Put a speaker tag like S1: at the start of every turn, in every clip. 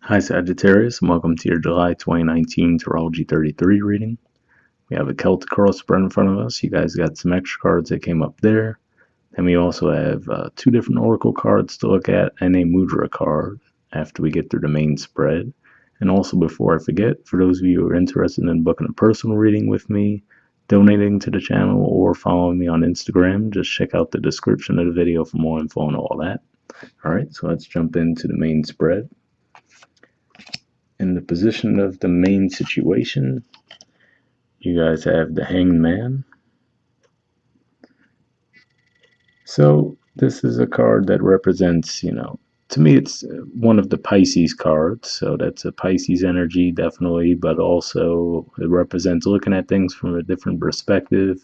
S1: Hi Sagittarius, and welcome to your July 2019 Astrology 33 reading. We have a Celtic cross spread in front of us. You guys got some extra cards that came up there. And we also have two different oracle cards to look at and a mudra card after we get through the main spread. And also, before I forget, for those of you who are interested in booking a personal reading with me, donating to the channel, or following me on Instagram, just check out the description of the video for more info on all that. Alright, so let's jump into the main spread. In the position of the main situation, you guys have the Hanged Man. So this is a card that represents, to me it's one of the Pisces cards. So that's a Pisces energy, definitely, but also it represents looking at things from a different perspective,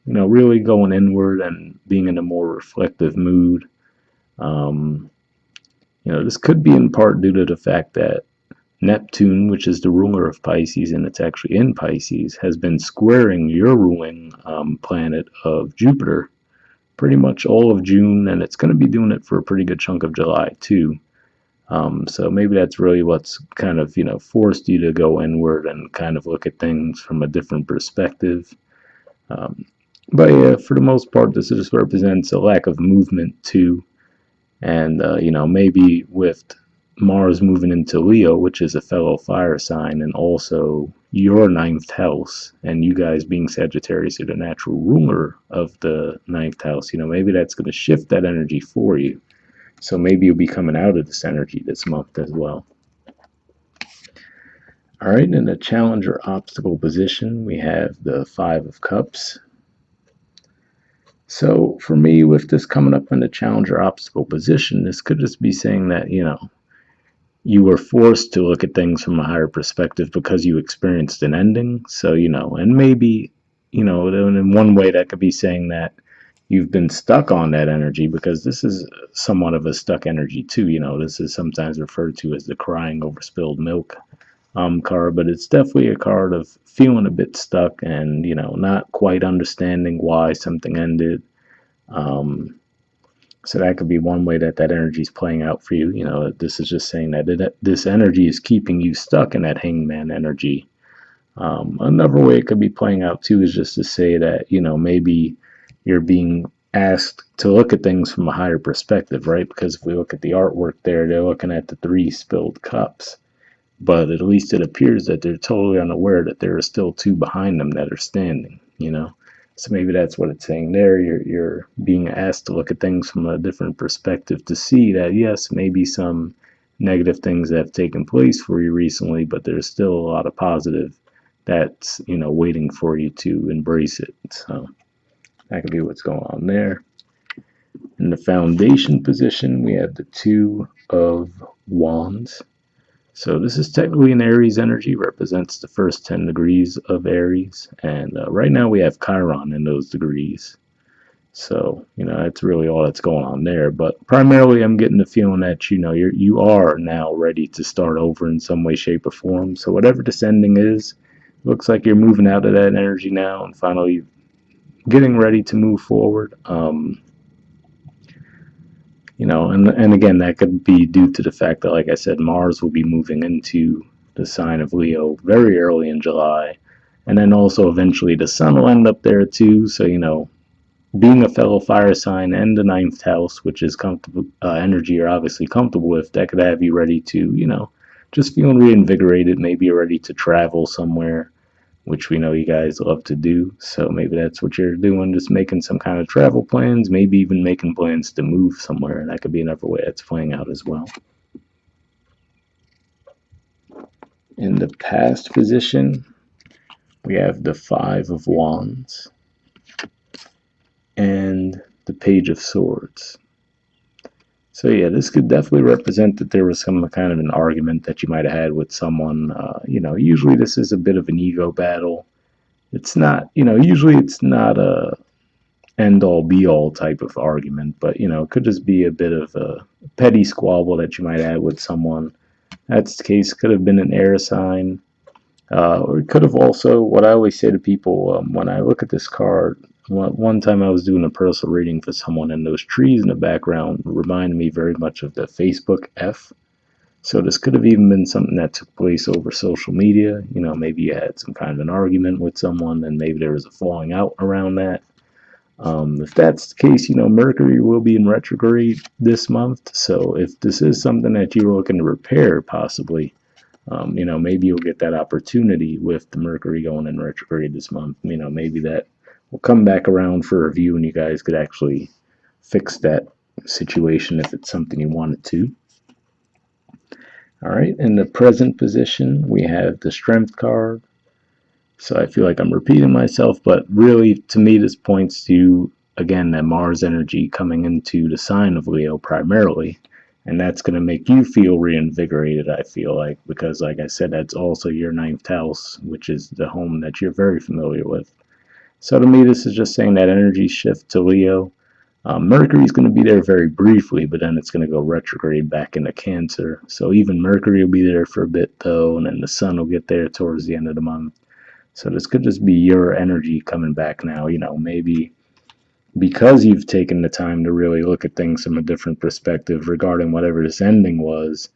S1: really going inward and being in a more reflective mood. This could be in part due to the fact that Neptune, which is the ruler of Pisces, and it's actually in Pisces, has been squaring your ruling planet of Jupiter pretty much all of June, and it's going to be doing it for a pretty good chunk of July too. So maybe that's really what's kind of forced you to go inward and kind of look at things from a different perspective. But yeah, for the most part, this just represents a lack of movement too, and maybe with Mars moving into Leo, which is a fellow fire sign, and also your ninth house, and you guys being Sagittarius are the natural ruler of the ninth house, maybe that's going to shift that energy for you. So maybe you'll be coming out of this energy this month as well. All right, in the challenger obstacle position, we have the Five of Cups. So for me, with this coming up in the challenger obstacle position, this could just be saying that, you were forced to look at things from a higher perspective because you experienced an ending. So, and maybe, in one way that could be saying that you've been stuck on that energy, because this is somewhat of a stuck energy too. This is sometimes referred to as the crying over spilled milk card, but it's definitely a card of feeling a bit stuck and, not quite understanding why something ended. So that could be one way that energy is playing out for you. This is just saying that this energy is keeping you stuck in that hangman energy. Another way it could be playing out too is just to say that, maybe you're being asked to look at things from a higher perspective, right? Because if we look at the artwork there, they're looking at the three spilled cups. But at least it appears that they're totally unaware that there are still two behind them that are standing, So maybe that's what it's saying there. You're being asked to look at things from a different perspective to see that, yes, maybe some negative things have taken place for you recently, but there's still a lot of positive that's, waiting for you to embrace it. So that could be what's going on there. In the foundation position, we have the Two of Wands. So this is technically an Aries energy, represents the first 10 degrees of Aries, and right now we have Chiron in those degrees. So, that's really all that's going on there. But primarily I'm getting the feeling that, you are now ready to start over in some way, shape, or form. So whatever this ending is, looks like you're moving out of that energy now and finally getting ready to move forward. And again, that could be due to the fact that, like I said, Mars will be moving into the sign of Leo very early in July. And then also eventually the sun will end up there too. So, being a fellow fire sign and the ninth house, which is comfortable energy you're obviously comfortable with, that could have you ready to, just feeling reinvigorated. Maybe you're ready to travel somewhere, which we know you guys love to do. So maybe that's what you're doing, just making some kind of travel plans, maybe even making plans to move somewhere. And that could be another way that's playing out as well. In the past position, we have the Five of Wands and the Page of Swords. So yeah, this could definitely represent that there was some kind of an argument that you might have had with someone. Usually this is a bit of an ego battle. It's not, usually it's not a end-all be-all type of argument, but it could just be a bit of a petty squabble that you might have with someone. That's the case. Could have been an air sign, or it could have also, what I always say to people when I look at this card, one time I was doing a personal reading for someone, and those trees in the background reminded me very much of the Facebook F. So this could have even been something that took place over social media. You know, maybe you had some kind of an argument with someone, and maybe there was a falling out around that. If that's the case, you know, Mercury will be in retrograde this month. So if this is something that you're looking to repair, possibly, you know, maybe you'll get that opportunity with the Mercury going in retrograde this month. You know, maybe that will come back around for review and you guys could actually fix that situation if it's something you wanted to. All right, in the present position, we have the Strength card. So I feel like I'm repeating myself, but really, to me, this points to, again, that Mars energy coming into the sign of Leo primarily. And that's going to make you feel reinvigorated, I feel like, because, like I said, that's also your ninth house, which is the home that you're very familiar with. So to me, this is just saying that energy shift to Leo. Mercury's going to be there very briefly, but then it's going to go retrograde back into Cancer. So even Mercury will be there for a bit, though, and then the Sun will get there towards the end of the month. So this could just be your energy coming back now, you know, maybe because you've taken the time to really look at things from a different perspective regarding whatever this ending was.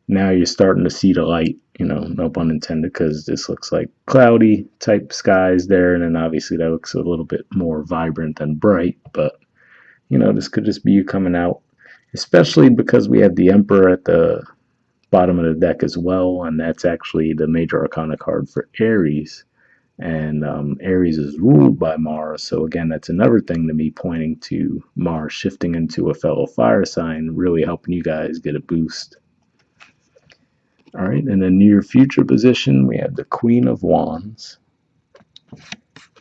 S1: Now you're starting to see the light, you know, no pun intended, because this looks like cloudy type skies there, and then obviously that looks a little bit more vibrant and bright, but you know, this could just be you coming out, especially because we have the Emperor at the bottom of the deck as well, and that's actually the major arcana card for Aries. And Aries is ruled by Mars, so again, that's another thing to me pointing to Mars shifting into a fellow fire sign, really helping you guys get a boost. All right, in the near future position, we have the Queen of Wands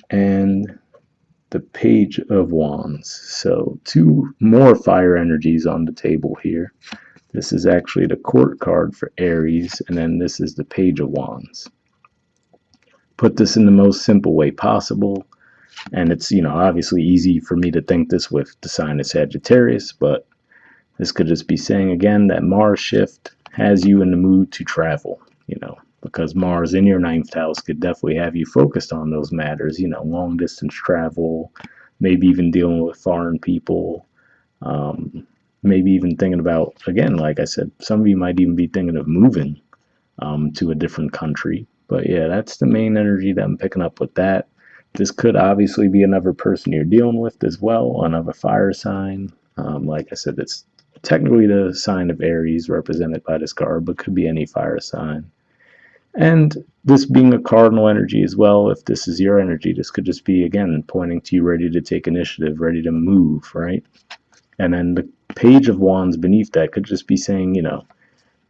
S1: and the Page of Wands. So two more fire energies on the table here. This is actually the Court card for Aries, and then this is the Page of Wands. Put this in the most simple way possible. And it's, you know, obviously easy for me to think this with the sign of Sagittarius, but this could just be saying again that Mars shift has you in the mood to travel, you know, because Mars in your ninth house could definitely have you focused on those matters, you know, long distance travel, maybe even dealing with foreign people, maybe even thinking about, again, like I said, some of you might even be thinking of moving to a different country. But yeah, that's the main energy that I'm picking up with that. This could obviously be another person you're dealing with as well, another fire sign. Like I said, it's technically the sign of Aries represented by this card, but could be any fire sign. And this being a cardinal energy as well, if this is your energy, this could just be, again, pointing to you ready to take initiative, ready to move, right? And then the Page of Wands beneath that could just be saying, you know,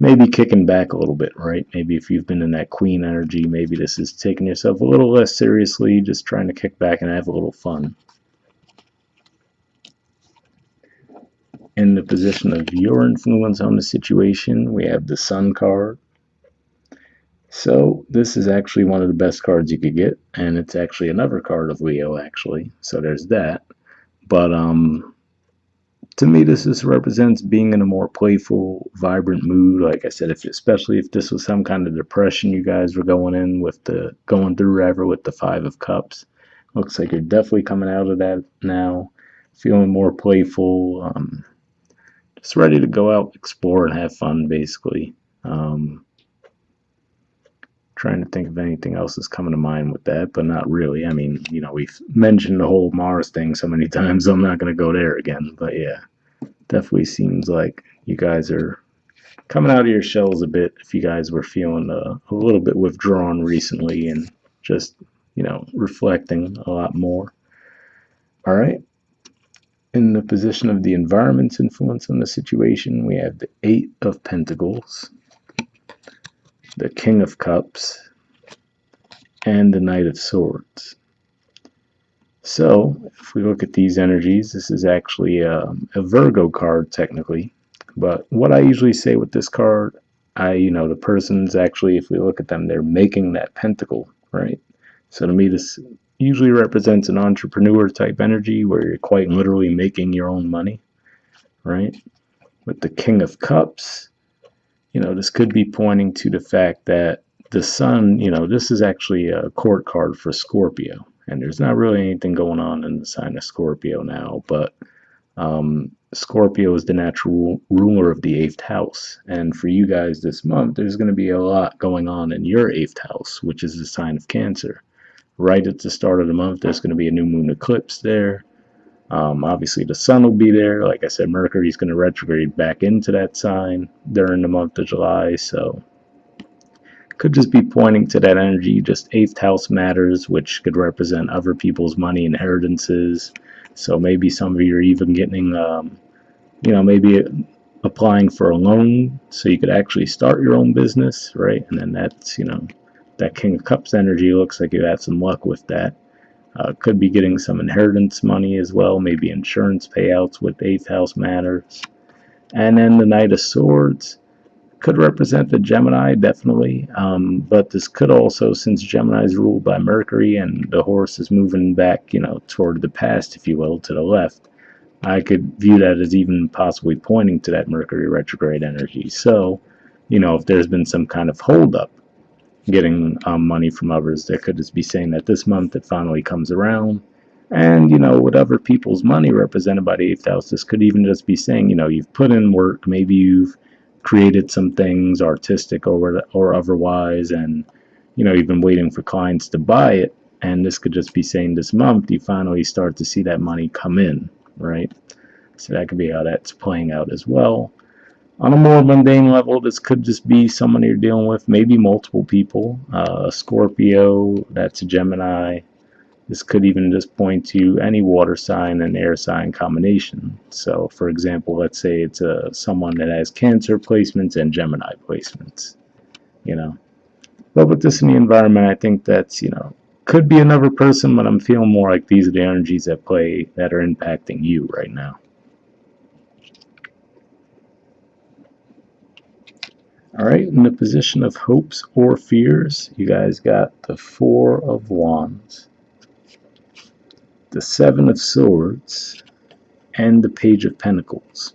S1: maybe kicking back a little bit, right? Maybe if you've been in that queen energy, maybe this is taking yourself a little less seriously, just trying to kick back and have a little fun. In the position of your influence on the situation, we have the Sun card. So this is actually one of the best cards you could get, and it's actually another card of Leo, actually. So there's that. But to me, this just represents being in a more playful, vibrant mood. Like I said, especially if this was some kind of depression you guys were going through ever with the Five of Cups, looks like you're definitely coming out of that now, feeling more playful, just ready to go out, explore, and have fun. Basically, trying to think of anything else that's coming to mind with that, but not really. I mean, you know, we've mentioned the whole Mars thing so many times, so I'm not going to go there again. But yeah. Definitely seems like you guys are coming out of your shells a bit if you guys were feeling a little bit withdrawn recently and just, you know, reflecting a lot more. All right. In the position of the environment's influence on the situation, we have the Eight of Pentacles, the King of Cups, and the Knight of Swords. So, if we look at these energies, this is actually a Virgo card technically. But what I usually say with this card, the person's actually, if we look at them, they're making that pentacle, right? So to me, this usually represents an entrepreneur type energy where you're quite literally making your own money, right? With the King of Cups, you know, this could be pointing to the fact that the sun, you know, this is actually a court card for Scorpio. And there's not really anything going on in the sign of Scorpio now, but Scorpio is the natural ruler of the 8th house. And for you guys this month, there's going to be a lot going on in your 8th house, which is the sign of Cancer. Right at the start of the month, there's going to be a new moon eclipse there. Obviously, the sun will be there. Like I said, Mercury's going to retrograde back into that sign during the month of July. So could just be pointing to that energy. Just 8th house matters, which could represent other people's money inheritances. So maybe some of you are even getting, maybe applying for a loan so you could actually start your own business, right? And then that's, that King of Cups energy looks like you had some luck with that. Could be getting some inheritance money as well, maybe insurance payouts with 8th house matters. And then the Knight of Swords could represent the Gemini, definitely. But this could also, since Gemini is ruled by Mercury and the horse is moving back, toward the past, if you will, to the left, I could view that as even possibly pointing to that Mercury retrograde energy. So, if there's been some kind of holdup getting money from others, that could just be saying that this month it finally comes around. And, whatever people's money represented by the 8th house, this could even just be saying, you've put in work, maybe you've created some things, artistic or otherwise, and, you've been waiting for clients to buy it. And this could just be saying this month you finally start to see that money come in, right? So that could be how that's playing out as well. On a more mundane level, this could just be someone you're dealing with, maybe multiple people. Scorpio, that's a Gemini. This could even just point to any water sign and air sign combination. So, for example, let's say it's someone that has Cancer placements and Gemini placements, But with this in the environment, I think that's, could be another person, but I'm feeling more like these are the energies at play that are impacting you right now. All right, in the position of hopes or fears, you guys got the Four of Wands, the Seven of Swords, and the Page of Pentacles.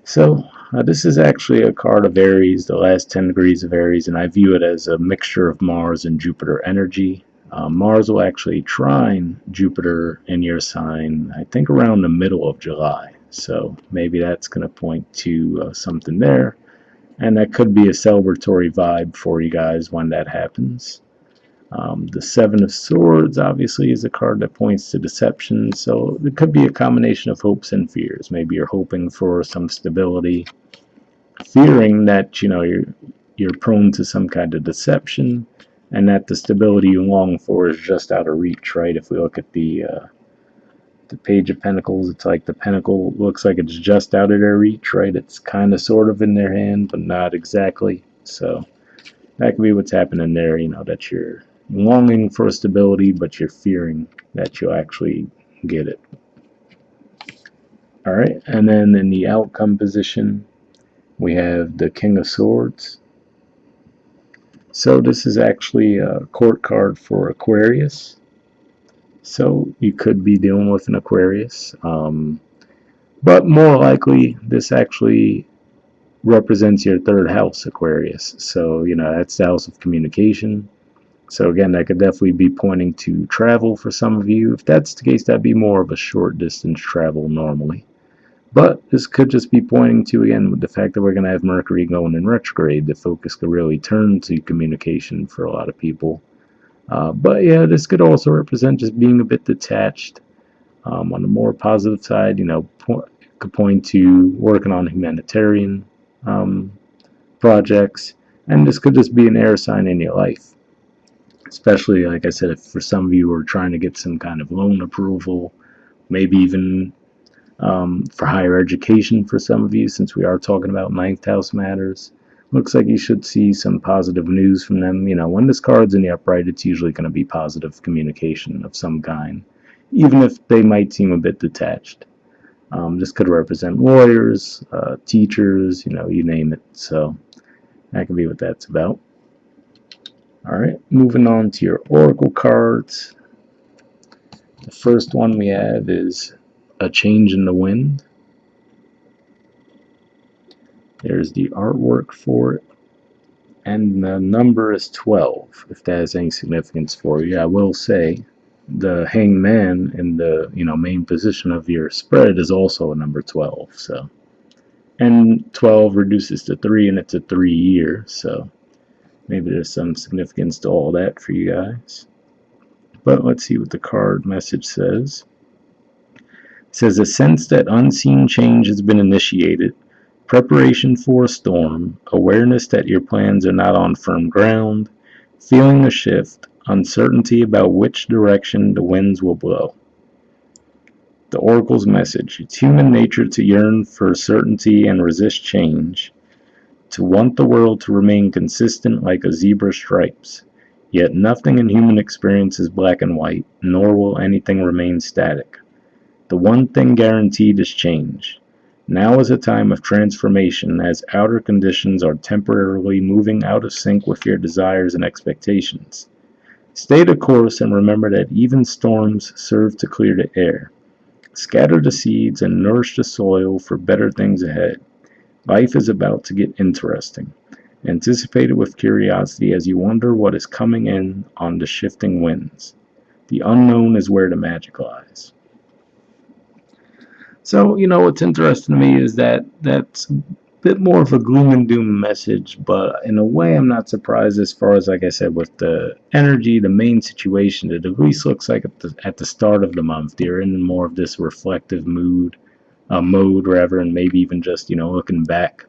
S1: So, this is actually a card of Aries, the last 10 degrees of Aries, and I view it as a mixture of Mars and Jupiter energy. Mars will actually trine Jupiter in your sign, I think around the middle of July. So maybe that's going to point to something there. And that could be a celebratory vibe for you guys when that happens. The Seven of Swords obviously is a card that points to deception, so it could be a combination of hopes and fears. Maybe you're hoping for some stability, fearing that you're prone to some kind of deception, and that the stability you long for is just out of reach. Right? If we look at the Page of Pentacles, it's like the pentacle looks like it's just out of their reach. Right? It's kind of sort of in their hand, but not exactly. So that could be what's happening there. That you're longing for stability, but you're fearing that you'll actually get it. All right, and then in the outcome position, we have the King of Swords. So this is actually a court card for Aquarius. So you could be dealing with an Aquarius, but more likely this actually represents your third house, Aquarius. So that's the house of communication. So again, that could definitely be pointing to travel for some of you. If that's the case, that'd be more of a short distance travel normally. But this could just be pointing to, again, with the fact that we're going to have Mercury going in retrograde, the focus could really turn to communication for a lot of people. But yeah, this could also represent just being a bit detached. On the more positive side, could point to working on humanitarian projects. And this could just be an air sign in your life. Especially, like I said, if for some of you are trying to get some kind of loan approval, maybe even for higher education for some of you, since we are talking about 9th house matters. Looks like you should see some positive news from them. When this card's in the upright, it's usually going to be positive communication of some kind, even if they might seem a bit detached. This could represent lawyers, teachers, you name it. So that could be what that's about. All right, moving on to your oracle cards. The first one we have is a change in the wind. There's the artwork for it. And the number is 12, if that has any significance for you. I will say, The hangman in the main position of your spread is also a number 12. So, and 12 reduces to 3, and it's a 3 year. So maybe there's some significance to all that for you guys. But let's see what the card message says. It says a sense that unseen change has been initiated, preparation for a storm, awareness that your plans are not on firm ground, feeling a shift, uncertainty about which direction the winds will blow. The Oracle's message: it's human nature to yearn for certainty and resist change, to want the world to remain consistent like a zebra's stripes. Yet nothing in human experience is black and white, nor will anything remain static. The one thing guaranteed is change. Now is a time of transformation as outer conditions are temporarily moving out of sync with your desires and expectations. Stay the course and remember that even storms serve to clear the air. Scatter the seeds and nourish the soil for better things ahead. Life is about to get interesting. Anticipate it with curiosity as you wonder what is coming in on the shifting winds. The unknown is where the magic lies. So, what's interesting to me is that that's a bit more of a gloom and doom message, but in a way, I'm not surprised as far as, like I said, with the energy, the main situation. It at least looks like at the start of the month, you're in more of this reflective mode, rather, and maybe even just, looking back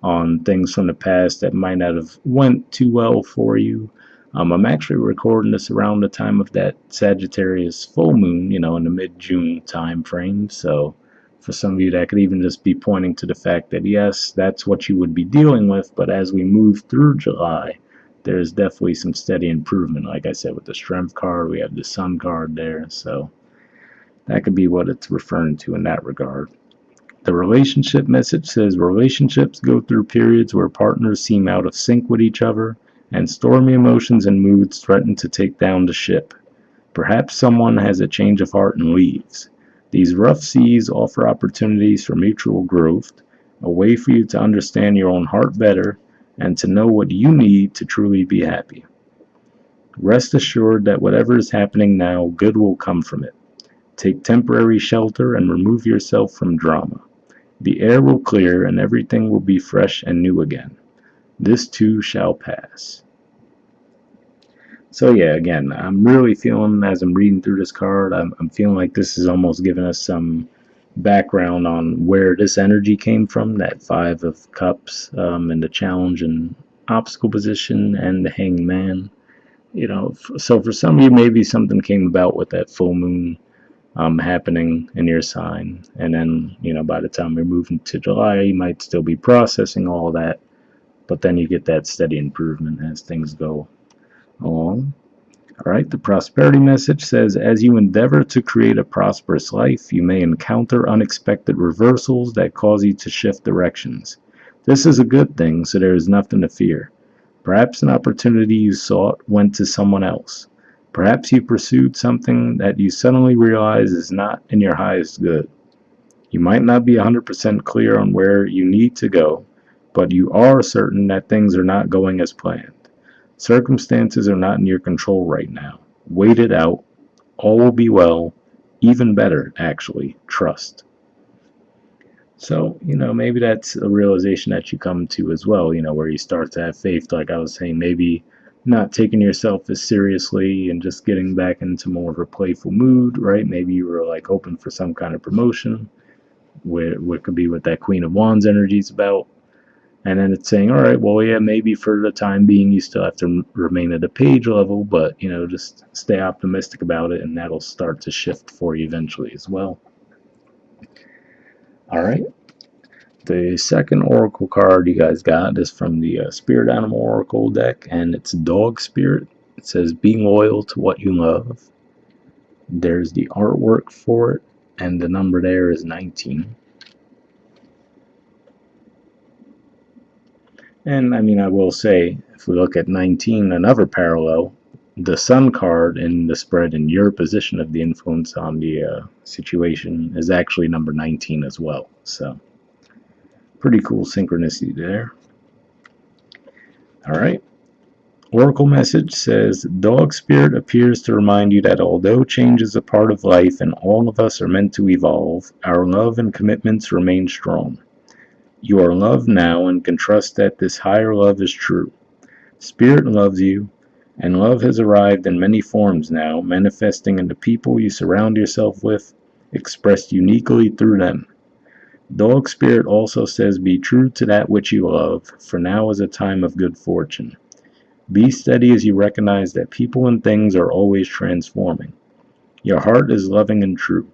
S1: on things from the past that might not have went too well for you. I'm actually recording this around the time of that Sagittarius full moon, in the mid-June time frame. So for some of you, that could even just be pointing to the fact that yes, that's what you would be dealing with. But as we move through July, there's definitely some steady improvement. Like I said, with the Strength card, we have the Sun card there. So that could be what it's referring to in that regard. The relationship message says relationships go through periods where partners seem out of sync with each other, and stormy emotions and moods threaten to take down the ship. Perhaps someone has a change of heart and leaves. These rough seas offer opportunities for mutual growth, a way for you to understand your own heart better, and to know what you need to truly be happy. Rest assured that whatever is happening now, good will come from it. Take temporary shelter and remove yourself from drama. The air will clear and everything will be fresh and new again. This too shall pass. So yeah, again, I'm really feeling as I'm reading through this card, I'm feeling like this is almost giving us some background on where this energy came from, that Five of Cups, and the challenge and obstacle position and the Hanged Man. So for some of you, maybe something came about with that full moon happening in your sign. And then, by the time we're moving to July, you might still be processing all that, but then you get that steady improvement as things go along. All right, the prosperity message says as you endeavor to create a prosperous life, you may encounter unexpected reversals that cause you to shift directions. This is a good thing, so there is nothing to fear. Perhaps an opportunity you sought went to someone else. Perhaps you pursued something that you suddenly realize is not in your highest good. You might not be 100% clear on where you need to go, but you are certain that things are not going as planned. Circumstances are not in your control right now. Wait it out. All will be well. Even better, actually. Trust. So, maybe that's a realization that you come to as well, where you start to have faith, like I was saying, maybe not taking yourself as seriously and just getting back into more of a playful mood, right? Maybe you were like hoping for some kind of promotion, what could be what that Queen of Wands energy is about. And then it's saying, all right, well, yeah, maybe for the time being, you still have to remain at a page level, but, just stay optimistic about it, and that'll start to shift for you eventually as well. All right. The second oracle card you guys got is from the Spirit Animal Oracle deck, and it's Dog Spirit. It says, being loyal to what you love. There's the artwork for it, and the number there is 19. And I will say, if we look at 19, another parallel, the Sun card in the spread in your position of the influence on the situation is actually number 19 as well. So, pretty cool synchronicity there. All right. Oracle message says, Dog Spirit appears to remind you that although change is a part of life and all of us are meant to evolve, our love and commitments remain strong. You are loved now and can trust that this higher love is true. Spirit loves you, and love has arrived in many forms now, manifesting in the people you surround yourself with, expressed uniquely through them. Dog Spirit also says, Be true to that which you love, for now is a time of good fortune. Be steady as you recognize that people and things are always transforming. Your heart is loving and true.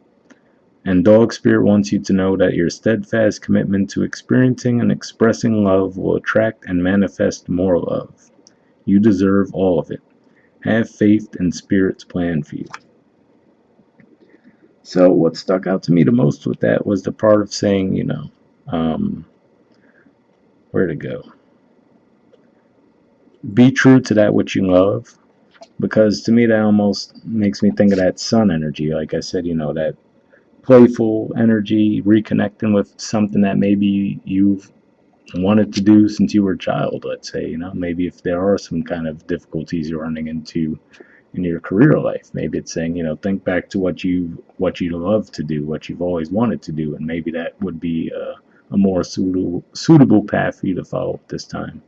S1: And Dog Spirit wants you to know that your steadfast commitment to experiencing and expressing love will attract and manifest more love. You deserve all of it. Have faith in Spirit's plan for you. So what stuck out to me the most with that was the part of saying, where to go? Be true to that which you love. Because to me, that almost makes me think of that sun energy. Like I said, that playful energy, reconnecting with something that maybe you've wanted to do since you were a child, let's say, maybe if there are some kind of difficulties you're running into in your career life, maybe it's saying, think back to what you love to do, what you've always wanted to do, and maybe that would be a more suitable path for you to follow at this time.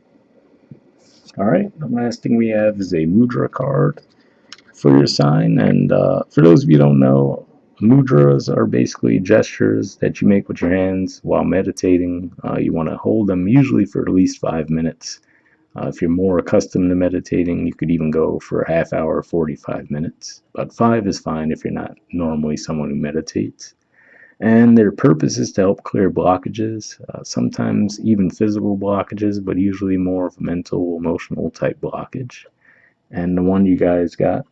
S1: All right, the last thing we have is a mudra card for your sign. And for those of you who don't know, mudras are basically gestures that you make with your hands while meditating. You want to hold them usually for at least 5 minutes. If you're more accustomed to meditating, you could even go for a half hour or 45 minutes. But 5 is fine if you're not normally someone who meditates. And their purpose is to help clear blockages, sometimes even physical blockages, but usually more of a mental, emotional type blockage. And the one you guys got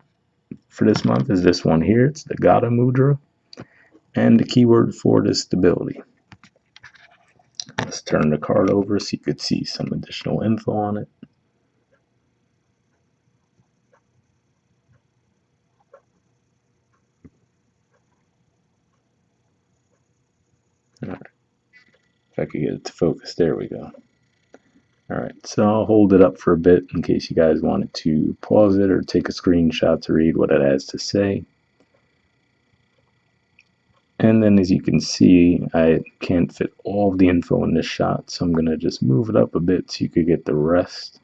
S1: for this month is this one here. It's the Gada mudra, and the keyword for it is stability. Let's turn the card over so you could see some additional info on it. All right, if I could get it to focus, there we go. All right, so I'll hold it up for a bit in case you guys wanted to pause it or take a screenshot to read what it has to say. And then as you can see, I can't fit all of the info in this shot, so I'm going to just move it up a bit so you could get the rest.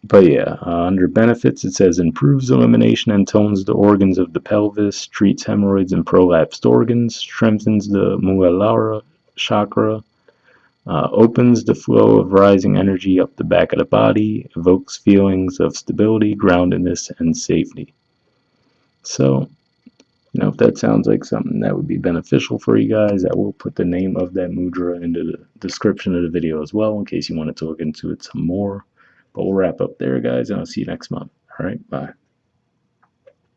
S1: But yeah, under benefits, it says improves elimination and tones the organs of the pelvis, treats hemorrhoids and prolapsed organs, strengthens the Muladhara chakra, opens the flow of rising energy up the back of the body, evokes feelings of stability, groundedness, and safety. So, if that sounds like something that would be beneficial for you guys, I will put the name of that mudra into the description of the video as well in case you wanted to look into it some more. But we'll wrap up there, guys, and I'll see you next month. All right, bye.